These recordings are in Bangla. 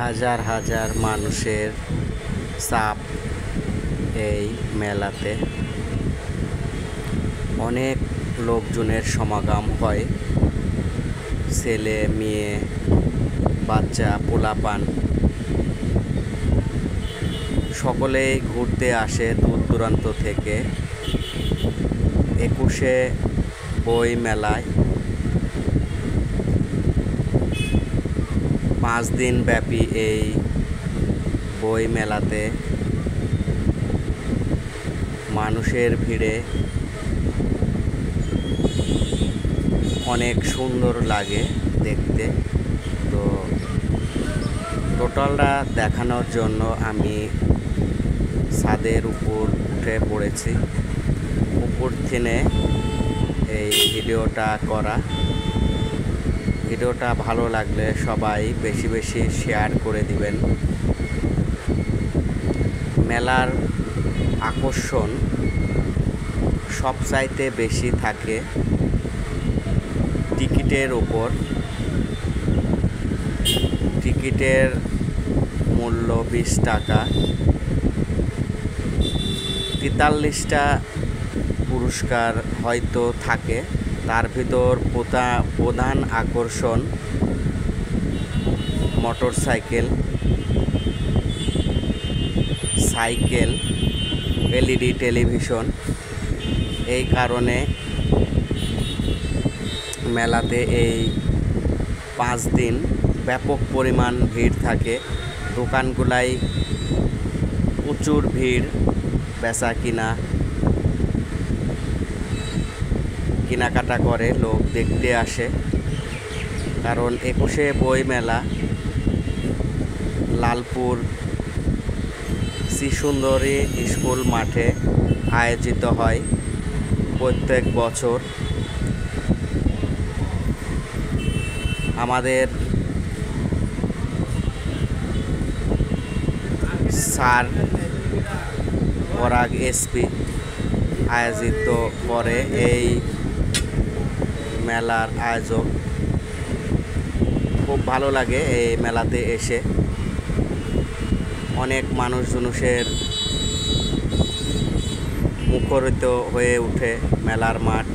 হাজার হাজার মানুষের চাপ এই মেলাতে। অনেক লোকজনের সমাগম হয়, ছেলে মেয়ে বাচ্চা পোলাপান সকলেই ঘুরতে আসে দূর দূরান্ত থেকে। 21শে বই মেলায় 5 দিন ব্যাপী এই বই মেলাতে মানুষের ভিড়ে অনেক সুন্দর লাগে দেখতে। তো টোটালটা দেখানোর জন্য আমি ছাদের উপর উঠে পড়েছি, উপর থেকে এই ভিডিওটা করা। ভিডিওটা ভালো লাগলে সবাই বেশি বেশি শেয়ার করে দিবেন। মেলার আকর্ষণ সবচাইতে বেশি থাকে টিকিটের উপর। টিকিটের মূল্য 20 টাকা। 43টা পুরস্কার হয়তো থাকে, তার ভিতর প্রধান আকর্ষণ মোটরসাইকেল, সাইকেল, LED টেলিভিশন। এই কারণে মেলাতে এই 5 দিন ব্যাপক পরিমাণ ভিড় থাকে। দোকানগুলাই প্রচুর ভিড়, বেচা কেনাকাটা করে, লোক দেখতে আসে। কারণ 21শে বই মেলা লালপুর শ্রীসুন্দরী স্কুল মাঠে আয়োজিত হয় প্রত্যেক বছর। আমাদের স্যার পরাগ এসপি আয়োজিত করে এই মেলার আয়োজন। খুব ভালো লাগে এই মেলাতে এসে। অনেক মানুষের মুখরিত হয়ে ওঠে মেলার মাঠ।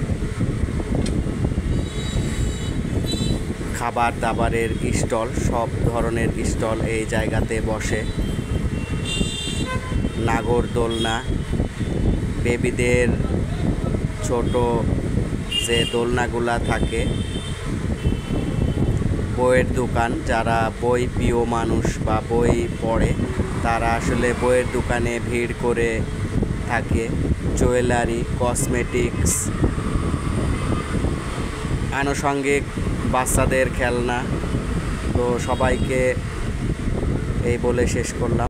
খাবার দাবারের স্টল, সব ধরনের স্টল এই জায়গাতে বসে। নাগরদোলনা, বেবিদের ছোট যে দোলনাগুলা থাকে, বইয়ের দোকান। যারা বই প্রিয় মানুষ বা বই পড়ে তারা আসলে বইয়ের দোকানে ভিড় করে থাকে। জুয়েলারি, কসমেটিক্স, আনুষঙ্গিক বাচ্চাদের খেলনা। তো সবাইকে এই বলে শেষ করলাম।